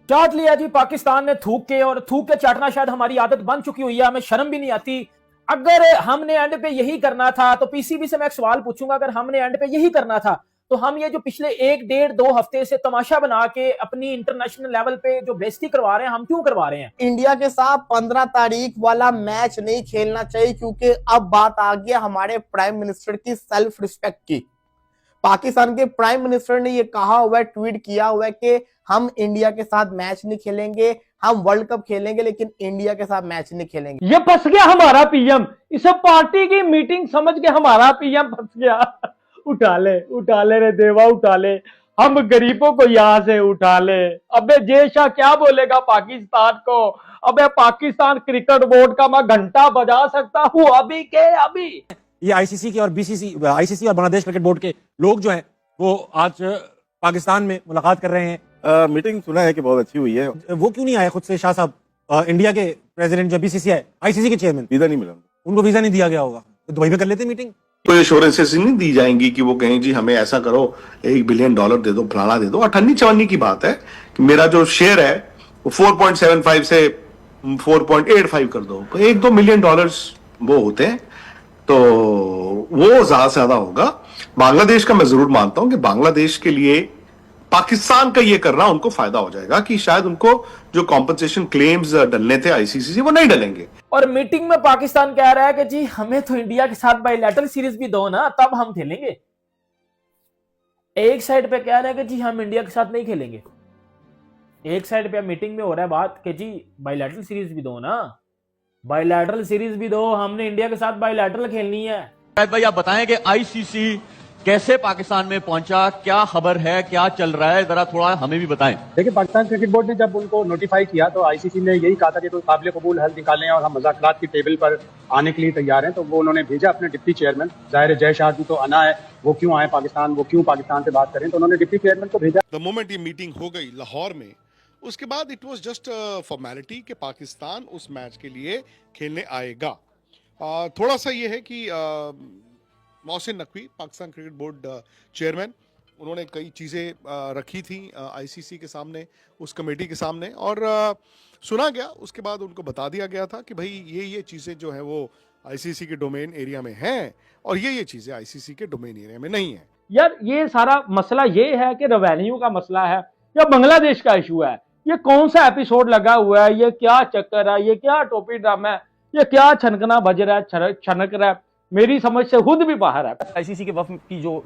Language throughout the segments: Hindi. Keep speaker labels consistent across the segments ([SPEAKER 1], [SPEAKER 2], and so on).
[SPEAKER 1] चाट लिया जी पाकिस्तान ने थूक के, और थूक के चाटना शायद हमारी आदत बन चुकी हुई है, हमें शर्म भी नहीं आती। अगर हमने एंड पे यही करना था तो पीसीबी से मैं एक सवाल पूछूंगा, अगर हमने एंड पे यही करना था तो हम ये जो पिछले 1 डेढ़ 2 हफ्ते से तमाशा बना के अपनी इंटरनेशनल लेवल पे जो बेइज्जती करवा रहे हैं, हम क्यों करवा रहे हैं?
[SPEAKER 2] इंडिया के साथ 15 तारीख वाला मैच नहीं खेलना चाहिए, क्योंकि अब बात आ गया हमारे प्राइम मिनिस्टर की सेल्फ रिस्पेक्ट की। पाकिस्तान के प्राइम मिनिस्टर ने ये कहा हुआ है, ट्वीट किया हुआ है कि हम इंडिया के साथ मैच नहीं खेलेंगे, हम वर्ल्ड कप खेलेंगे लेकिन इंडिया के साथ मैच नहीं खेलेंगे।
[SPEAKER 3] ये फंस गया हमारा पीएम, इसे पार्टी की मीटिंग समझ के हमारा पीएम फंस गया। उठा ले रे देवा, उठा ले, हम गरीबों को यहां से उठा ले। अबे जय शाह क्या बोलेगा पाकिस्तान को? अबे पाकिस्तान क्रिकेट बोर्ड का मैं घंटा बजा सकता हूं अभी के अभी।
[SPEAKER 4] ये आईसीसी के और आईसीसी और बांग्लादेश क्रिकेट बोर्ड के लोग जो हैं वो आज पाकिस्तान में मुलाकात कर रहे हैं।
[SPEAKER 5] मीटिंग सुना है कि बहुत अच्छी हुई है।
[SPEAKER 4] वो क्यों नहीं आए खुद से शाह साहब? इंडिया के प्रेसिडेंट जो बीसीसीआई आईसीसी के चेयरमैन,
[SPEAKER 5] वीजा नहीं मिला
[SPEAKER 4] उनको वीजा नहीं दिया गया होगा, तो दुबई में कर लेते मीटिंग।
[SPEAKER 6] कोई एश्योरेंसेस नहीं दी जाएंगी कि वो कहें जी हमें ऐसा करो, $1 बिलियन दे दो, फलाना दे दो। अठन्नी चवन्नी की बात है कि मेरा जो शेयर है वो 4.75 से 4.85 कर दो, तो $1-2 मिलियन वो होते हैं, तो वो ज्यादा से ज्यादा होगा। बांग्लादेश का मैं जरूर मानता हूं कि बांग्लादेश के लिए पाकिस्तान का ये करना उनको फायदा हो जाएगा कि शायद उनको जो कॉम्पनसेशन क्लेम्स डलने थे आईसीसी से वो नहीं डलेंगे।
[SPEAKER 1] और मीटिंग में पाकिस्तान कह रहा है कि जी हमें तो इंडिया के साथ बायलैटरल सीरीज भी दो ना, तब हम खेलेंगे। एक साइड पे कह रहे हैं कि जी हम इंडिया के साथ नहीं खेलेंगे, एक साइड पे मीटिंग में हो रहा है बात कि जी बायलैटरल सीरीज भी दो ना, बायलैटरल सीरीज भी दो, हमने इंडिया के साथ बायलैटरल खेलनी है।
[SPEAKER 7] शायद भाई आप बताएं कि आईसीसी कैसे पाकिस्तान में पहुंचा, क्या खबर है, क्या चल रहा है, जरा थोड़ा हमें भी बताएं।
[SPEAKER 8] देखिए, पाकिस्तान क्रिकेट बोर्ड ने जब उनको नोटिफाई किया तो आईसीसी ने यही कहा था कि कोई काबिल कबूल हल निकालें और हम मुज़ाकरात की टेबल पर आने के लिए तैयार हैं। तो वो उन्होंने भेजा अपने डिप्टी चेयरमैन, जाहिर जय शाह जी तो आना है, वो क्यों आए पाकिस्तान, वो क्यों पाकिस्तान से बात करें, तो उन्होंने डिप्टी चेयरमैन को भेजा।
[SPEAKER 9] द मोमेंट ये मीटिंग हो गई लाहौर में, उसके बाद इट वाज जस्ट फॉर्मेलिटी कि पाकिस्तान उस मैच के लिए खेलने आएगा। थोड़ा सा ये है कि Mohsin Naqvi Pakistan cricket board chairman, उन्होंने कई चीज़ें रखी थी आईसीसी के सामने, उस कमेटी के सामने, और सुना गया। उसके बाद उनको बता दिया गया था कि भाई ये चीज़ें जो हैं वो आईसीसी के डोमेन एरिया में हैं और ये चीज़ें आईसीसी के डोमेन एरिया में नहीं है।
[SPEAKER 3] यार ये सारा मसला ये है कि रेवेन्यू का मसला है या बांग्लादेश का इशू है? ये कौन सा एपिसोड लगा हुआ है? ये क्या चक्कर है? ये क्या टोपी ड्रामा है? ये क्या छनकना बज रहा है, छनक रहा है? मेरी समझ से खुद भी बाहर है।
[SPEAKER 4] आईसीसी के वफ्द की जो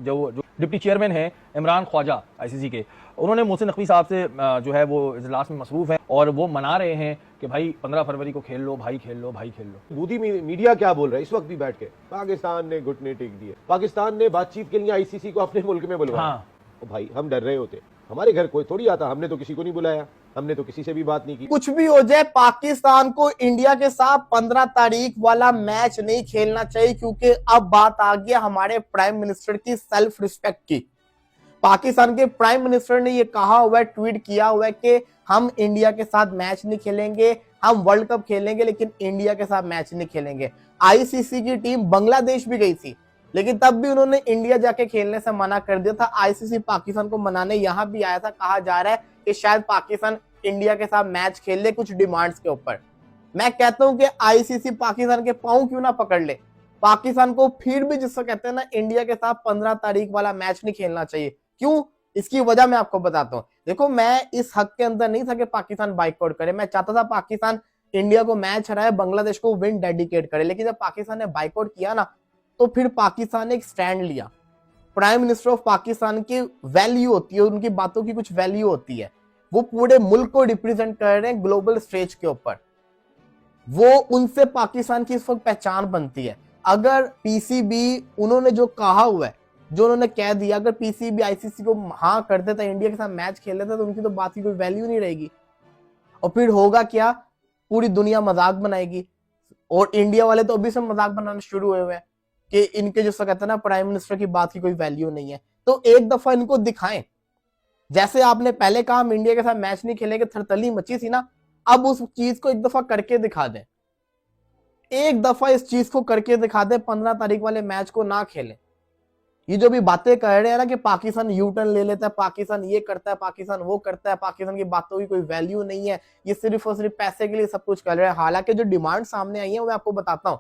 [SPEAKER 4] डिप्टी चेयरमैन है इमरान ख्वाजा आईसीसी के, उन्होंने मोहसिन नकवी साहब से जो है वो इजलास में मसरूफ है और वो मना रहे हैं कि भाई 15 फरवरी को खेल लो भाई, खेल लो भाई, खेल लो।
[SPEAKER 10] बूदी मीडिया क्या बोल रहा है इस वक्त भी बैठ के? पाकिस्तान ने घुटने टेक दिए, पाकिस्तान ने बातचीत के लिए आईसीसी को अपने मुल्क में बुलवाया।
[SPEAKER 3] हाँ।
[SPEAKER 10] भाई हम डर रहे होते, हमारे घर कोई थोड़ी आता, हमने तो किसी को नहीं बुलाया, हमने तो किसी से भी बात नहीं की।
[SPEAKER 2] कुछ भी हो जाए, पाकिस्तान को इंडिया के साथ 15 तारीख वाला मैच नहीं खेलना चाहिए, क्योंकि अब बात आ गया हमारे प्राइम मिनिस्टर की सेल्फ रिस्पेक्ट की। पाकिस्तान के प्राइम मिनिस्टर ने ये कहा हुआ है, ट्वीट किया हुआ है कि हम इंडिया के साथ मैच नहीं खेलेंगे, हम वर्ल्ड कप खेलेंगे लेकिन इंडिया के साथ मैच नहीं खेलेंगे। आईसीसी की टीम बांग्लादेश भी गई थी, लेकिन तब भी उन्होंने इंडिया जाके खेलने से मना कर दिया था। आईसीसी पाकिस्तान को मनाने यहां भी आया था। कहा जा रहा है कि शायद पाकिस्तान इंडिया के साथ मैच खेल ले कुछ डिमांड्स के ऊपर। मैं कहता हूं कि आईसीसी पाकिस्तान के पांव क्यों ना पकड़ ले, पाकिस्तान को फिर भी जिसको कहते हैं ना इंडिया के साथ 15 तारीख वाला मैच नहीं खेलना चाहिए। क्यों? इसकी वजह मैं आपको बताता हूं। देखो, मैं इस हक के अंदर नहीं था कि पाकिस्तान बाइकआउट करे, मैं चाहता था पाकिस्तान इंडिया को मैच हराए, बांग्लादेश को विन डेडिकेट करे, लेकिन जब पाकिस्तान ने बाइकआउट किया ना तो फिर पाकिस्तान ने एक स्टैंड लिया। प्राइम मिनिस्टर ऑफ पाकिस्तान की वैल्यू होती है, उनकी बातों की कुछ वैल्यू होती है, वो पूरे मुल्क को रिप्रेजेंट कर रहे हैं ग्लोबल स्टेज के ऊपर, वो उनसे पाकिस्तान की इस वक्त पहचान बनती है। अगर पीसीबी उन्होंने जो कहा हुआ है, जो उन्होंने कह दिया, अगर पीसीबी आईसीसी को हाँ कर देता, इंडिया के साथ मैच खेल लेता, तो उनकी तो बात की कोई वैल्यू नहीं रहेगी। और फिर होगा क्या? पूरी दुनिया मजाक बनाएगी, और इंडिया वाले तो अभी से मजाक बनाना शुरू हुए हैं कि इनके जो कहते हैं ना प्राइम मिनिस्टर की बात की कोई वैल्यू नहीं है। तो एक दफा इनको दिखाएं, जैसे आपने पहले कहा हम इंडिया के साथ मैच नहीं खेलेंगे, थरथली मची थी ना, अब उस चीज को एक दफा करके दिखा दें, एक दफा इस चीज को करके दिखा दें, 15 तारीख वाले मैच को ना खेलें। ये जो भी बातें कर रहे हैं ना कि पाकिस्तान यू टर्न ले लेता है, पाकिस्तान ये करता है, पाकिस्तान वो करता है, पाकिस्तान की बातों की कोई वैल्यू नहीं है, ये सिर्फ और सिर्फ पैसे के लिए सब कुछ कर रहे हैं। हालांकि जो डिमांड सामने आई है वो मैं आपको बताता हूँ।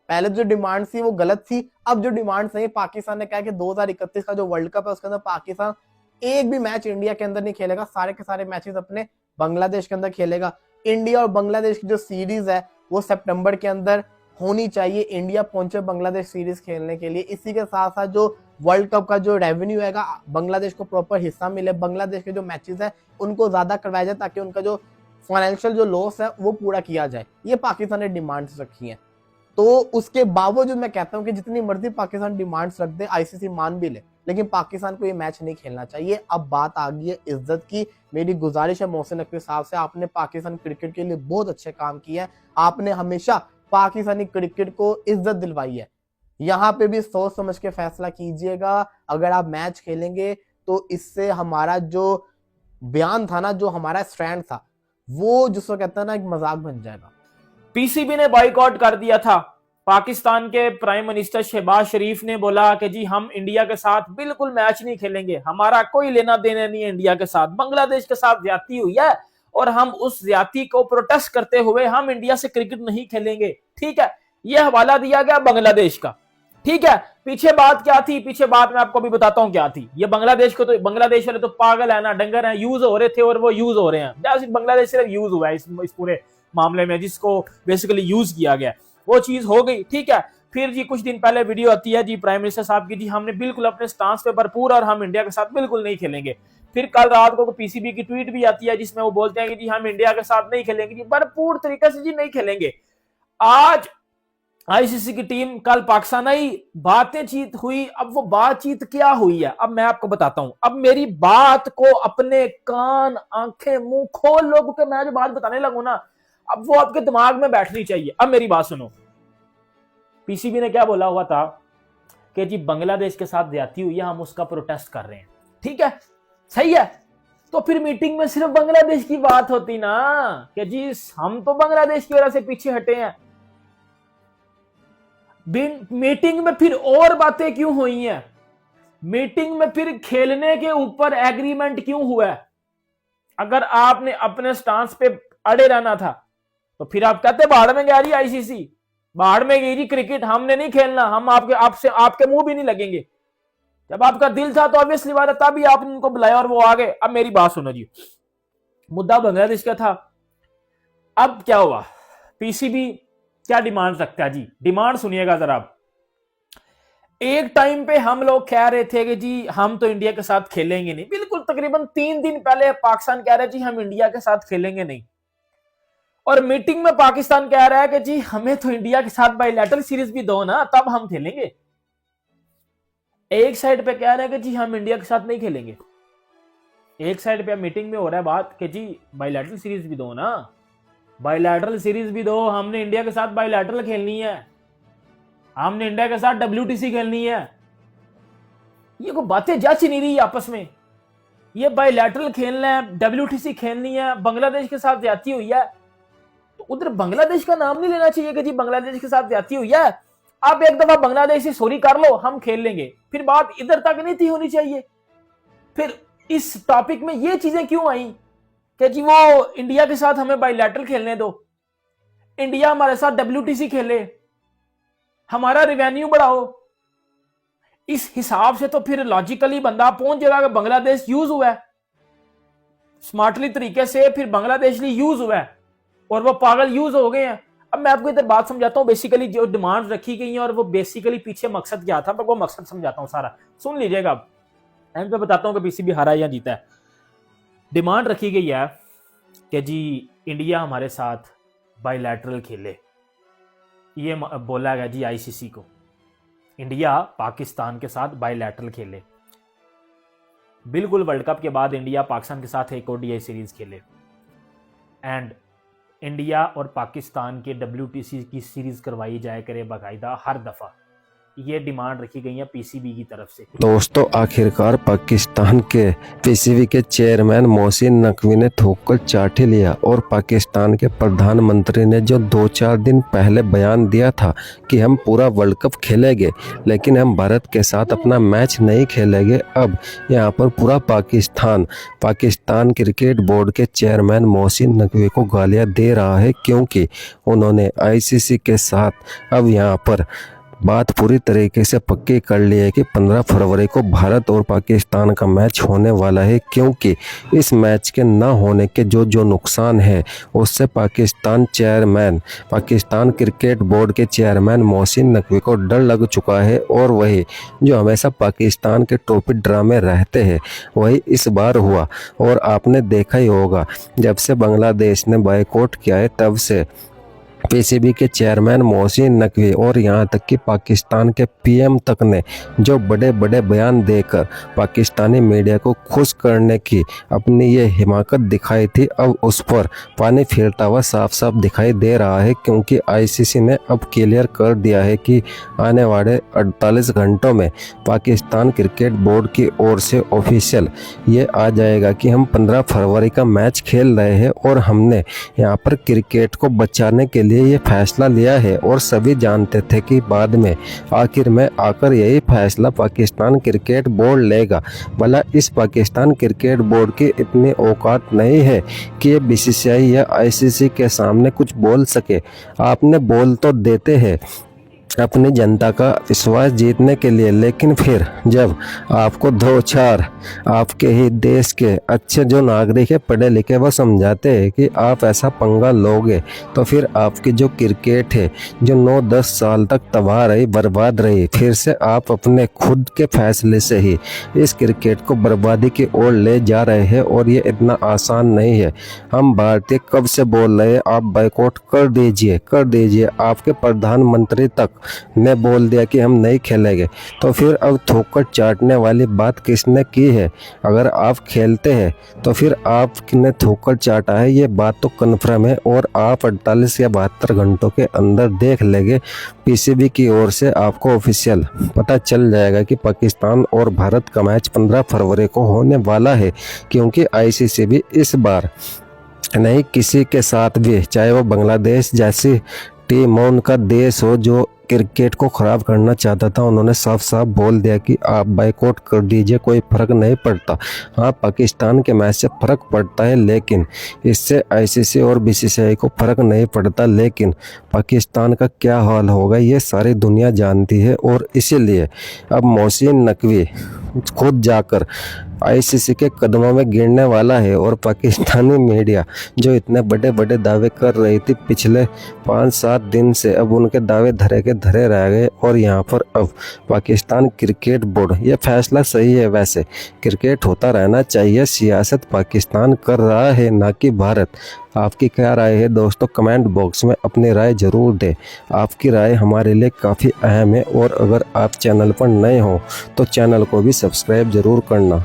[SPEAKER 2] पहले जो डिमांड थी वो गलत थी, अब जो डिमांड है, पाकिस्तान ने कहा कि 2031 का जो वर्ल्ड कप है उसके अंदर पाकिस्तान एक भी मैच इंडिया के अंदर नहीं खेलेगा, सारे के सारे मैचेस अपने बांग्लादेश के अंदर खेलेगा। इंडिया और बांग्लादेश की जो सीरीज है वो सितंबर के अंदर होनी चाहिए, इंडिया पहुंचे बांग्लादेश सीरीज खेलने के लिए। इसी के साथ साथ जो वर्ल्ड कप का जो रेवेन्यू है बांग्लादेश को प्रॉपर हिस्सा मिले, बांग्लादेश के जो मैचेस है उनको ज्यादा करवाया जाए ताकि उनका जो फाइनेंशियल जो लॉस है वो पूरा किया जाए। ये पाकिस्तान ने डिमांड्स रखी हैं। तो उसके बावजूद मैं कहता हूं कि जितनी मर्जी पाकिस्तान डिमांड्स रख दे, आईसीसी मान भी ले, लेकिन पाकिस्तान को ये मैच नहीं खेलना चाहिए। अब बात आ गई है इज्जत की। मेरी गुजारिश है मोहसिन नकवी साहब से, आपने पाकिस्तान क्रिकेट के लिए बहुत अच्छे काम किए हैं, आपने हमेशा पाकिस्तानी क्रिकेट को इज्जत दिलवाई है। यहाँ पे भी सोच समझ के फैसला कीजिएगा। अगर आप मैच खेलेंगे तो इससे हमारा जो बयान था ना, जो हमारा स्टैंड था, वो जिसको कहते हैं ना एक मजाक बन जाएगा।
[SPEAKER 1] पीसीबी ने बॉयकॉट कर दिया था। पाकिस्तान के प्राइम मिनिस्टर शहबाज शरीफ ने बोला कि जी हम इंडिया के साथ बिल्कुल मैच नहीं खेलेंगे, हमारा कोई लेना देना नहीं है इंडिया के साथ, बांग्लादेश के साथ ज्यादती हुई है और हम उस ज्यादती को प्रोटेस्ट करते हुए हम इंडिया से क्रिकेट नहीं खेलेंगे। ठीक है, यह हवाला दिया गया बांग्लादेश का। ठीक है, पीछे बात क्या थी? पीछे बात मैं आपको भी बताता हूं क्या थी। ये बांग्लादेश को तो, बांग्लादेश वाले तो पागल है ना, डंगर है, यूज हो रहे थे और वो यूज हो रहे हैं। बांग्लादेश सिर्फ यूज हुआ है इस पूरे मामले में, जिसको बेसिकली यूज किया गया, वो चीज हो गई। ठीक है, फिर जी कुछ दिन पहले वीडियो आती है जी प्राइम मिनिस्टर साहब की, जी हमने बिल्कुल अपने स्टांस पे भरपूर और हम इंडिया के साथ बिल्कुल नहीं खेलेंगे। फिर कल रात को पीसीबी की ट्वीट भी आती है जिसमें वो बोलते हैं कि जी हम इंडिया के साथ नहीं खेलेंगे, जी भरपूर तरीके से जी नहीं खेलेंगे। आज आईसीसी की टीम, कल पाकिस्तान आई, बातचीत हुई। अब वो बातचीत क्या हुई है अब मैं आपको बताता हूं। अब मेरी बात को अपने कान, आंखें, मुंह खोल लोगों के, मैं जो बात बताने लगूं ना, अब वो आपके दिमाग में बैठनी चाहिए। अब मेरी बात सुनो। पीसीबी ने क्या बोला हुआ था कि जी बांग्लादेश के साथ ज्यादती हुई है, हम उसका प्रोटेस्ट कर रहे हैं। ठीक है, सही है। तो फिर मीटिंग में सिर्फ बांग्लादेश की बात होती ना कि जी हम तो बांग्लादेश की वजह से पीछे हटे हैं। मीटिंग में फिर और बातें क्यों हुई हैं? मीटिंग में फिर खेलने के ऊपर एग्रीमेंट क्यों हुआ है? अगर आपने अपने स्टांस पे अड़े रहना था तो फिर आप कहते बाहर में गया जी आईसीसी, बाहर में गई जी क्रिकेट, हमने नहीं खेलना, हम आपके मुंह भी नहीं लगेंगे। जब आपका दिल था तो ऑब्वियसली बात है तभी आपने उनको बुलाया और वो आ गए। अब मेरी बात सुनो जी, मुद्दा बांग्लादेश का था। अब क्या हुआ? पीसीबी क्या डिमांड रखता है जी? डिमांड सुनिएगा जरा। एक टाइम पे हम लोग कह रहे थे कि जी हम तो इंडिया के साथ खेलेंगे नहीं, बिल्कुल तकरीबन 3 दिन पहले पाकिस्तान कह रहा है जी हम इंडिया के साथ खेलेंगे नहीं, और मीटिंग में पाकिस्तान कह रहा है कि जी हमें तो इंडिया के साथ बायलैटरल सीरीज भी दो ना, तब हम खेलेंगे। एक साइड पे कह रहे हैं कि जी हम इंडिया के साथ नहीं खेलेंगे, एक साइड पे मीटिंग में हो रहा है बात कि जी बायलैटरल सीरीज भी दो ना, बायलैटरल सीरीज भी दो, हमने इंडिया के साथ बायलैटरल खेलनी है, हमने इंडिया के साथ WTC खेलनी है। ये कोई बातें जच नहीं रही आपस में। ये बायलैटरल खेलना है, WTC खेलनी है, बांग्लादेश के साथ ज्यादती हुई है, तो उधर बांग्लादेश का नाम नहीं लेना चाहिए कि जी बांग्लादेश के साथ ज्यादती हुई है। आप एक दफा बांग्लादेश से सॉरी कर लो, हम खेल लेंगे, फिर बात इधर तक नहीं थी होनी चाहिए। फिर इस टॉपिक में ये चीजें क्यों आई कि जी वो इंडिया के साथ हमें बायलैटरल खेलने दो, इंडिया हमारे साथ WTC खेले, हमारा रेवेन्यू बढ़ाओ। इस हिसाब से तो फिर लॉजिकली बंदा पहुंच जाएगा कि बांग्लादेश यूज हुआ है, स्मार्टली तरीके से फिर बांग्लादेश लिए यूज हुआ है और वो पागल यूज हो गए हैं। अब मैं आपको इधर बात समझाता हूं, बेसिकली जो डिमांड रखी गई है और वो बेसिकली पीछे मकसद क्या था, मैं वो मकसद समझाता हूं सारा, सुन लीजिएगा। अब एंड पे बताता हूं कि पीसीबी हारा या जीता है। डिमांड रखी गई है कि जी इंडिया हमारे साथ बायलैटरल खेले, ये बोला गया जी आईसीसी को, इंडिया पाकिस्तान के साथ बायलैटरल खेले। बिल्कुल वर्ल्ड कप के बाद इंडिया पाकिस्तान के साथ एक ODI सीरीज खेले एंड इंडिया और पाकिस्तान के WTC की सीरीज करवाई जाए करे बाकायदा हर दफा। ये डिमांड रखी गई है पीसीबी की तरफ से।
[SPEAKER 11] दोस्तों, आखिरकार पाकिस्तान के पीसीबी के चेयरमैन मोहसिन नकवी ने ठोकर चाट ही लिया और पाकिस्तान के प्रधानमंत्री ने जो 2-4 दिन पहले बयान दिया था कि हम पूरा वर्ल्ड कप खेलेंगे लेकिन हम भारत के साथ अपना मैच नहीं खेलेंगे, अब यहाँ पर पूरा पाकिस्तान क्रिकेट बोर्ड के चेयरमैन मोहसिन नकवी को गालियाँ दे रहा है, क्योंकि उन्होंने आईसीसी के साथ अब यहाँ पर बात पूरी तरीके से पक्की कर ली है कि 15 फरवरी को भारत और पाकिस्तान का मैच होने वाला है, क्योंकि इस मैच के ना होने के जो नुकसान है उससे पाकिस्तान क्रिकेट बोर्ड के चेयरमैन मोहसिन नकवी को डर लग चुका है। और वही जो हमेशा पाकिस्तान के टोपी ड्रामे रहते हैं वही इस बार हुआ। और आपने देखा ही होगा, जब से बांग्लादेश ने बायकॉट किया है तब से पीसीबी के चेयरमैन मोहसिन नकवी और यहाँ तक कि पाकिस्तान के पीएम तक ने जो बड़े बड़े बयान देकर पाकिस्तानी मीडिया को खुश करने की अपनी ये हिमाकत दिखाई थी, अब उस पर पानी फिरता हुआ साफ साफ दिखाई दे रहा है, क्योंकि आईसीसी ने अब क्लियर कर दिया है कि आने वाले 48 घंटों में पाकिस्तान क्रिकेट बोर्ड की ओर से ऑफिशियल ये आ जाएगा कि हम 15 फरवरी का मैच खेल रहे हैं और हमने यहाँ पर क्रिकेट को बचाने के लिए ये फैसला लिया है। और सभी जानते थे कि बाद में आखिर में आकर यही फैसला पाकिस्तान क्रिकेट बोर्ड लेगा। भला इस पाकिस्तान क्रिकेट बोर्ड की इतनी औकात नहीं है कि ये बीसीसीआई या आईसीसी के सामने कुछ बोल सके। आपने बोल तो देते हैं अपनी जनता का विश्वास जीतने के लिए, लेकिन फिर जब आपको 2-4 आपके ही देश के अच्छे जो नागरिक है पढ़े लिखे वो समझाते हैं कि आप ऐसा पंगा लोगे तो फिर आपकी जो क्रिकेट है जो 9-10 साल तक तबाह रही, बर्बाद रही, फिर से आप अपने खुद के फैसले से ही इस क्रिकेट को बर्बादी की ओर ले जा रहे हैं। और ये इतना आसान नहीं है। हम भारतीय कब से बोल रहे हैं आप बायकॉट कर दीजिए। आपके प्रधानमंत्री तक ने बोल दिया कि हम नहीं खेलेंगे, तो फिर अब ठोकर चाटने वाली बात किसने की है? अगर आप खेलते हैं तो फिर आपने ठोकर चाटा है, ये बात तो कन्फर्म है। और आप 48 या 72 घंटों के अंदर देख लेंगे पीसीबी की ओर से आपको ऑफिशियल पता चल जाएगा कि पाकिस्तान और भारत का मैच 15 फरवरी को होने वाला है, क्योंकि आईसीसी भी इस बार नहीं किसी के साथ भी, चाहे वो बांग्लादेश जैसी टीम हो, उनका देश हो जो क्रिकेट को ख़राब करना चाहता था, उन्होंने साफ साफ बोल दिया कि आप बायकॉट कर दीजिए, कोई फ़र्क नहीं पड़ता। हाँ, पाकिस्तान के मैच से फ़र्क पड़ता है, लेकिन इससे आईसीसी और बीसीसीआई को फ़र्क नहीं पड़ता। लेकिन पाकिस्तान का क्या हाल होगा ये सारी दुनिया जानती है। और इसीलिए अब मोहसिन नकवी खुद जाकर आईसीसी के कदमों में गिरने वाला है। और पाकिस्तानी मीडिया जो इतने बड़े बड़े दावे कर रही थी पिछले 5-7 दिन से, अब उनके दावे धरे के धरे रह गए। और यहाँ पर अब पाकिस्तान क्रिकेट बोर्ड, ये फैसला सही है, वैसे क्रिकेट होता रहना चाहिए, सियासत पाकिस्तान कर रहा है ना कि भारत। आपकी क्या राय है दोस्तों? कमेंट बॉक्स में अपनी राय ज़रूर दें। आपकी राय हमारे लिए काफ़ी अहम है। और अगर आप चैनल पर नए हो तो चैनल को भी सब्सक्राइब ज़रूर करना।